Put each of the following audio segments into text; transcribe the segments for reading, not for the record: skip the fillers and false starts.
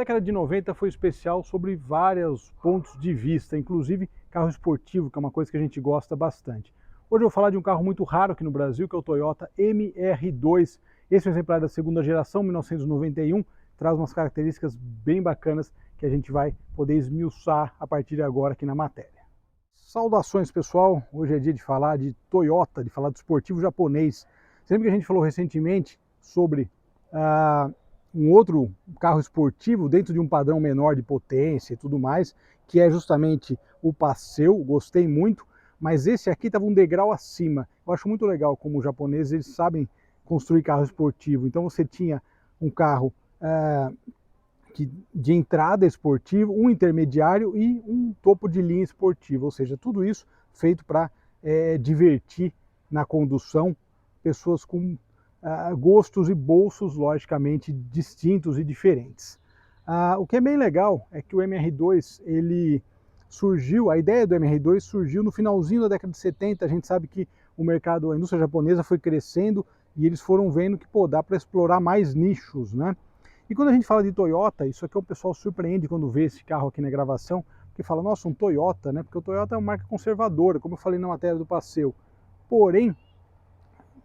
década de 90 foi especial sobre vários pontos de vista, inclusive carro esportivo, que é uma coisa que a gente gosta bastante. Hoje eu vou falar de um carro muito raro aqui no Brasil, que é o Toyota MR2. Esse é um exemplar da segunda geração, 1991, traz umas características bem bacanas que a gente vai poder esmiuçar a partir de agora aqui na matéria. Saudações, pessoal! Hoje é dia de falar de Toyota, de falar do esportivo japonês. Sempre que a gente falou recentemente sobre um outro carro esportivo dentro de um padrão menor de potência e tudo mais, que é justamente o Paseo, gostei muito, mas esse aqui estava um degrau acima. Eu acho muito legal como os japoneses eles sabem construir carro esportivo. Então você tinha um carro de entrada esportivo, um intermediário e um topo de linha esportivo, ou seja, tudo isso feito para divertir na condução pessoas com gostos e bolsos logicamente distintos e diferentes. O que é bem legal é que o MR2 ele surgiu, a ideia do MR2 surgiu no finalzinho da década de 70. A gente sabe que o mercado, a indústria japonesa foi crescendo e eles foram vendo que dá para explorar mais nichos, né? E quando a gente fala de Toyota, isso aqui o pessoal surpreende quando vê esse carro aqui na gravação, porque fala, nossa, um Toyota, né? Porque o Toyota é uma marca conservadora, como eu falei na matéria do Paseo. Porém,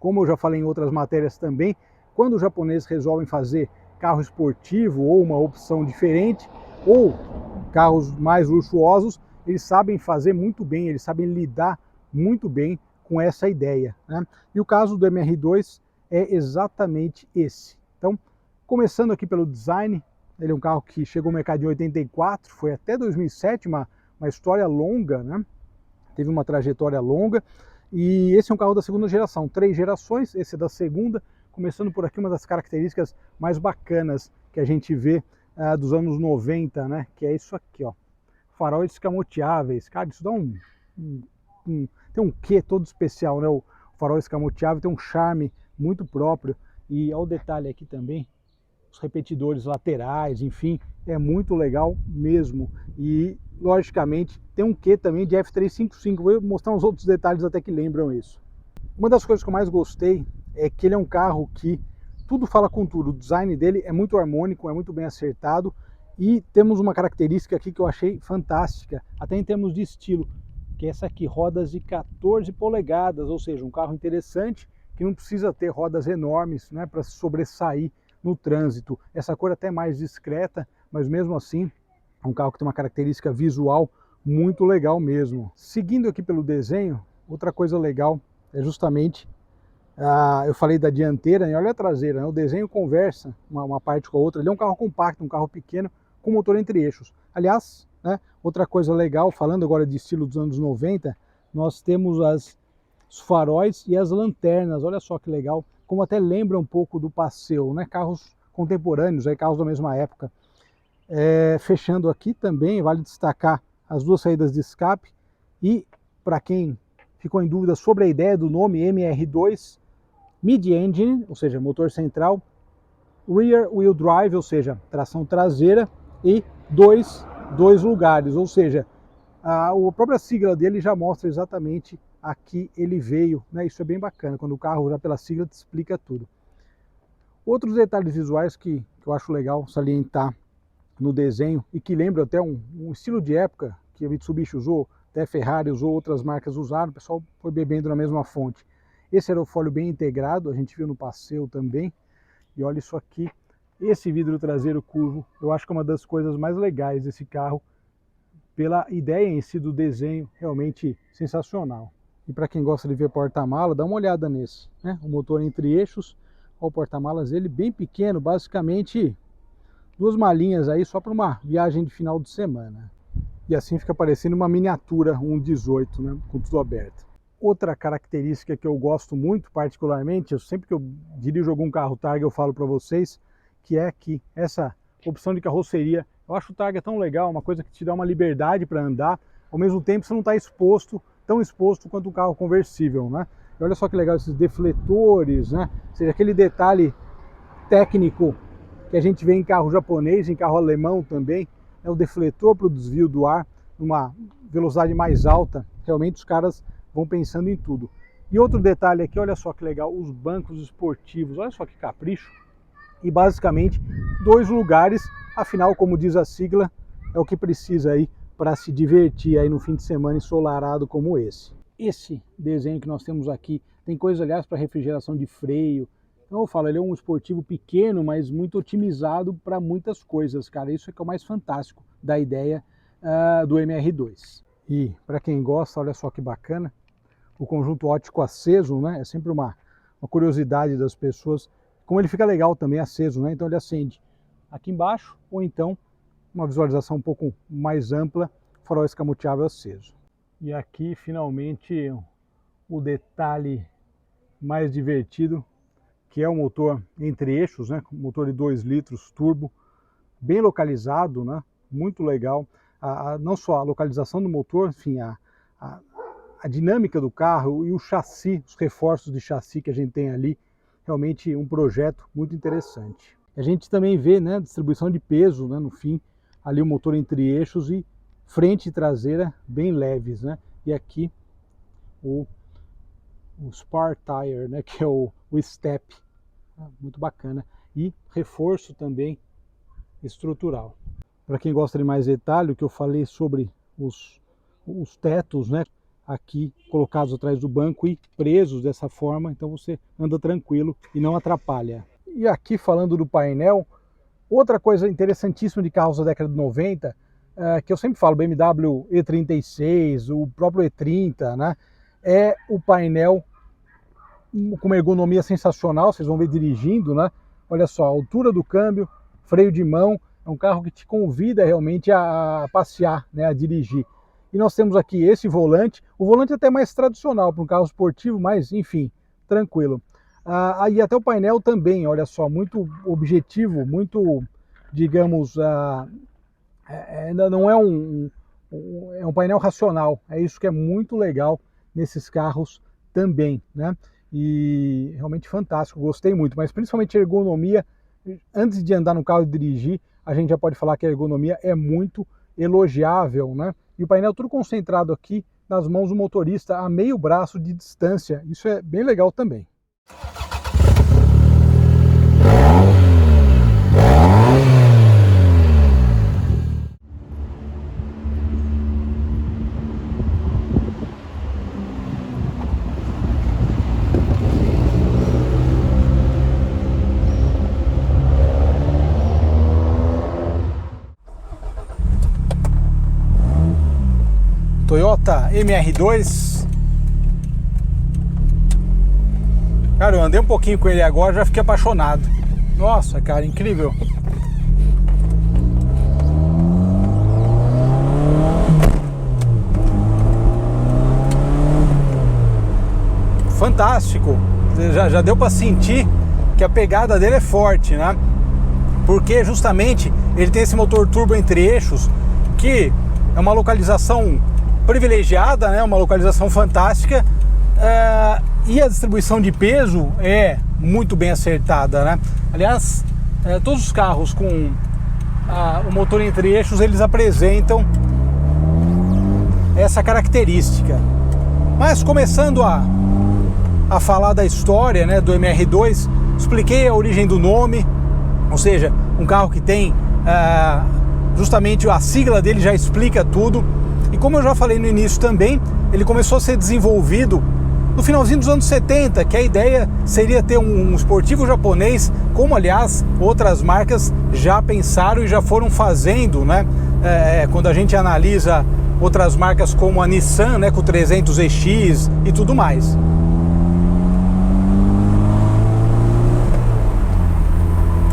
como eu já falei em outras matérias também, quando os japoneses resolvem fazer carro esportivo ou uma opção diferente, ou carros mais luxuosos, eles sabem fazer muito bem, eles sabem lidar muito bem com essa ideia, né? E o caso do MR2 é exatamente esse. Então, começando aqui pelo design, ele é um carro que chegou ao mercado em 84, foi até 2007, uma história longa, né? Teve uma trajetória longa, e esse é um carro da segunda geração, 3 gerações, esse é da segunda. Começando por aqui, uma das características mais bacanas que a gente vê dos anos 90, né? Que é isso aqui, ó, faróis escamoteáveis. Cara, isso dá tem um quê todo especial, né? O farol escamoteável tem um charme muito próprio, e olha o detalhe aqui também, os repetidores laterais, enfim, é muito legal mesmo. E logicamente tem um quê também de F355, vou mostrar uns outros detalhes até que lembram isso. Uma das coisas que eu mais gostei é que ele é um carro que tudo fala com tudo, o design dele é muito harmônico, é muito bem acertado, e temos uma característica aqui que eu achei fantástica, até em termos de estilo, que é essa aqui, rodas de 14 polegadas, ou seja, um carro interessante que não precisa ter rodas enormes, né, para sobressair no trânsito. Essa cor é até mais discreta, mas mesmo assim é um carro que tem uma característica visual muito legal mesmo. Seguindo aqui pelo desenho, outra coisa legal é justamente, eu falei da dianteira, né? Olha a traseira, né? O desenho conversa uma parte com a outra. Ele é um carro compacto, um carro pequeno, com motor entre eixos. Aliás, né, outra coisa legal, falando agora de estilo dos anos 90, nós temos os faróis e as lanternas, olha só que legal, como até lembra um pouco do Paseo, né? Carros contemporâneos, aí, carros da mesma época. Fechando aqui também, vale destacar as duas saídas de escape, e para quem ficou em dúvida sobre a ideia do nome MR2, mid-engine, ou seja, motor central, rear wheel drive, ou seja, tração traseira, e dois lugares, ou seja, a própria sigla dele já mostra exatamente a que ele veio, né? Isso é bem bacana, quando o carro já pela sigla te explica tudo. Outros detalhes visuais que eu acho legal salientar no desenho, e que lembra até um estilo de época que a Mitsubishi usou, até a Ferrari usou, outras marcas usaram, o pessoal foi bebendo na mesma fonte. Esse aerofólio bem integrado, a gente viu no Paseo também, e olha isso aqui, esse vidro traseiro curvo, eu acho que é uma das coisas mais legais desse carro, pela ideia em si do desenho, realmente sensacional. E para quem gosta de ver porta-mala, dá uma olhada nesse, né? O motor entre eixos, o porta-malas ele bem pequeno, basicamente 2 malinhas aí só para uma viagem de final de semana. E assim fica parecendo uma miniatura 1.18, né? Com tudo aberto. Outra característica que eu gosto muito particularmente, sempre que eu dirijo algum carro Targa eu falo para vocês, que é que essa opção de carroceria, eu acho o Targa tão legal, uma coisa que te dá uma liberdade para andar, ao mesmo tempo você não está tão exposto quanto um carro conversível, né? E olha só que legal esses defletores, né? Ou seja, aquele detalhe técnico que a gente vê em carro japonês, em carro alemão também, é o defletor para o desvio do ar, numa velocidade mais alta. Realmente os caras vão pensando em tudo. E outro detalhe aqui, olha só que legal, os bancos esportivos, olha só que capricho. e basicamente 2 lugares, afinal, como diz a sigla, é o que precisa aí para se divertir aí no fim de semana ensolarado como esse. Esse desenho que nós temos aqui tem coisas, aliás, para refrigeração de freio. Então eu falo, ele é um esportivo pequeno, mas muito otimizado para muitas coisas, cara. Isso é que é o mais fantástico da ideia do MR2. E para quem gosta, olha só que bacana, o conjunto óptico aceso, né? É sempre uma curiosidade das pessoas, como ele fica legal também aceso, né? Então ele acende aqui embaixo, ou então uma visualização um pouco mais ampla, farol escamoteável aceso. E aqui finalmente o detalhe mais divertido, que é o motor entre eixos, né? Motor de 2 litros turbo, bem localizado, né? Muito legal. Não só a localização do motor, enfim, a dinâmica do carro e o chassi, os reforços de chassi que a gente tem ali, realmente um projeto muito interessante. A gente também vê, né, distribuição de peso, né, no fim, ali o motor entre eixos e frente e traseira bem leves, né? E aqui o Spar Tire, né, que é o Step, muito bacana, e reforço também estrutural. Para quem gosta de mais detalhe, o que eu falei sobre os tetos, né, aqui colocados atrás do banco e presos dessa forma, então você anda tranquilo e não atrapalha. E aqui falando do painel, outra coisa interessantíssima de carros da década de 90, que eu sempre falo, BMW E36, o próprio E30, né, é o painel com uma ergonomia sensacional, vocês vão ver dirigindo, né? Olha só, a altura do câmbio, freio de mão, é um carro que te convida realmente a passear, né, a dirigir. E nós temos aqui esse volante, o volante é até mais tradicional para um carro esportivo, mas enfim, tranquilo. Aí até o painel também, olha só, muito objetivo, muito, digamos, ainda não é é um painel racional, é isso que é muito legal nesses carros também, né? E realmente fantástico, gostei muito, mas principalmente a ergonomia, antes de andar no carro e dirigir, a gente já pode falar que a ergonomia é muito elogiável, né? E o painel tudo concentrado aqui nas mãos do motorista a meio braço de distância, isso é bem legal também. Toyota MR2. Cara, eu andei um pouquinho com ele agora, já fiquei apaixonado. Nossa, cara, incrível. Fantástico. Já deu para sentir que a pegada dele é forte, né? Porque justamente ele tem esse motor turbo entre eixos, que é uma localização privilegiada, né? Uma localização fantástica, e a distribuição de peso é muito bem acertada, né? Aliás, todos os carros com o motor entre eixos, eles apresentam essa característica. Mas começando a falar da história, né, do MR2, expliquei a origem do nome, ou seja, um carro que tem justamente a sigla dele já explica tudo. E como eu já falei no início também, ele começou a ser desenvolvido no finalzinho dos anos 70, que a ideia seria ter um esportivo japonês, como aliás outras marcas já pensaram e já foram fazendo, né? Quando a gente analisa outras marcas como a Nissan, né, com o 300EX e tudo mais.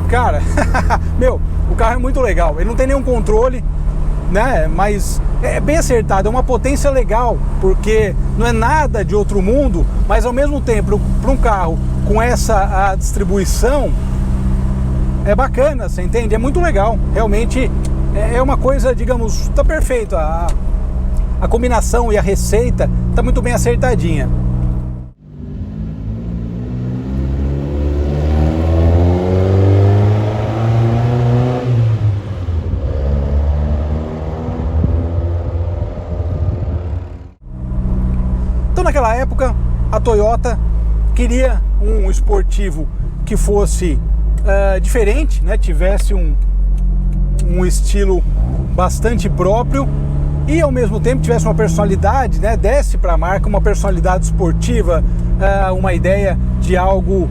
Cara, meu, o carro é muito legal, ele não tem nenhum controle, né? Mas é bem acertado, é uma potência legal, porque não é nada de outro mundo, mas ao mesmo tempo, para um carro com essa distribuição, é bacana, você entende? É muito legal, realmente é uma coisa, digamos, tá perfeito, a combinação e a receita tá muito bem acertadinha. Naquela época, a Toyota queria um esportivo que fosse diferente, né? Tivesse um estilo bastante próprio e ao mesmo tempo tivesse uma personalidade, né? Desse para a marca uma personalidade esportiva, uma ideia de algo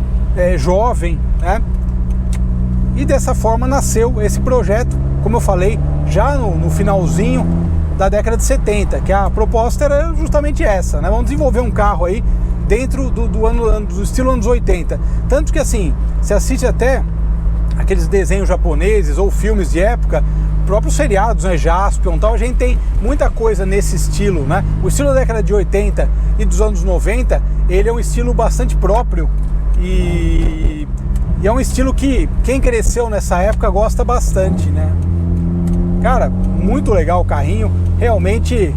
jovem, né? E dessa forma nasceu esse projeto, como eu falei, já no finalzinho da década de 70, que a proposta era justamente essa, né? Vamos desenvolver um carro aí dentro do estilo anos 80. Tanto que assim, se assiste até aqueles desenhos japoneses ou filmes de época, próprios seriados, né, Jaspion, tal, a gente tem muita coisa nesse estilo, né? O estilo da década de 80 e dos anos 90, ele é um estilo bastante próprio e é um estilo que quem cresceu nessa época gosta bastante, né? Cara, muito legal o carrinho, realmente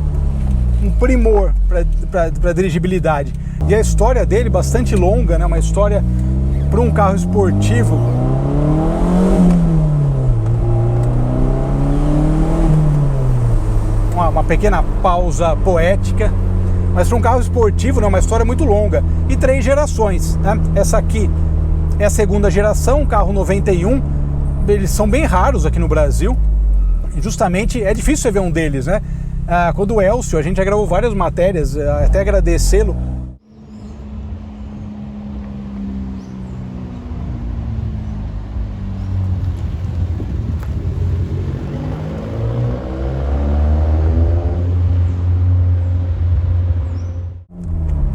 um primor para dirigibilidade. E a história dele bastante longa, né? Uma história para um carro esportivo. Uma pequena pausa poética, mas para um carro esportivo, né? Uma história muito longa. E 3 gerações, né? Essa aqui é a segunda geração, um carro 91. Eles são bem raros aqui no Brasil. E justamente é difícil você ver um deles, né? Quando o Elcio, a gente já gravou várias matérias, até agradecê-lo.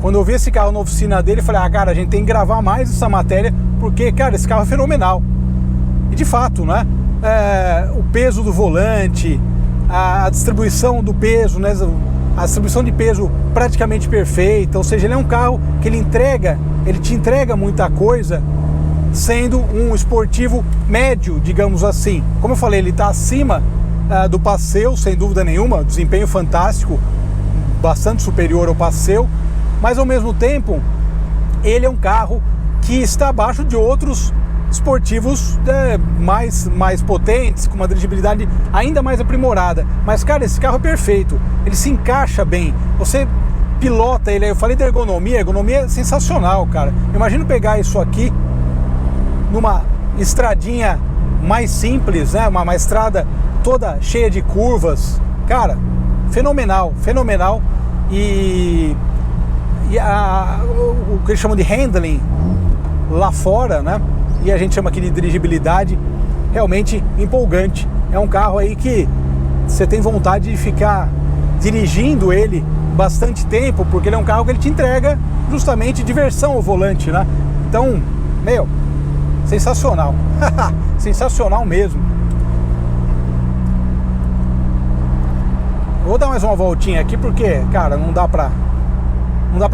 Quando eu vi esse carro na oficina dele, eu falei, cara, a gente tem que gravar mais essa matéria, porque, cara, esse carro é fenomenal. E de fato, né? O peso do volante, a distribuição do peso, né? A distribuição de peso praticamente perfeita, ou seja, ele é um carro que ele te entrega muita coisa, sendo um esportivo médio, digamos assim. Como eu falei, ele está acima do Passeo, sem dúvida nenhuma, desempenho fantástico, bastante superior ao Passeo, mas ao mesmo tempo, ele é um carro que está abaixo de outros esportivos mais potentes, com uma dirigibilidade ainda mais aprimorada. Mas, cara, esse carro é perfeito, ele se encaixa bem, você pilota ele. Eu falei da ergonomia, a ergonomia é sensacional, cara. Eu imagino pegar isso aqui numa estradinha mais simples, né? Uma estrada toda cheia de curvas, cara, fenomenal, fenomenal. E o que eles chamam de handling lá fora, né? E a gente chama aqui de dirigibilidade, realmente empolgante. É um carro aí que você tem vontade de ficar dirigindo ele bastante tempo, porque ele é um carro que ele te entrega justamente diversão ao volante, né? Então, meu, sensacional. Sensacional mesmo. Vou dar mais uma voltinha aqui porque, cara, não dá pra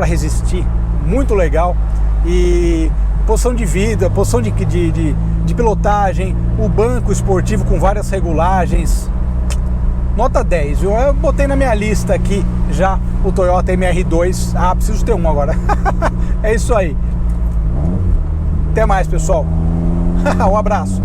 resistir. Muito legal. E posição de vida, posição de pilotagem, o banco esportivo com várias regulagens, nota 10. Eu botei na minha lista aqui já o Toyota MR2. Preciso ter um agora. É isso aí. Até mais, pessoal. Um abraço.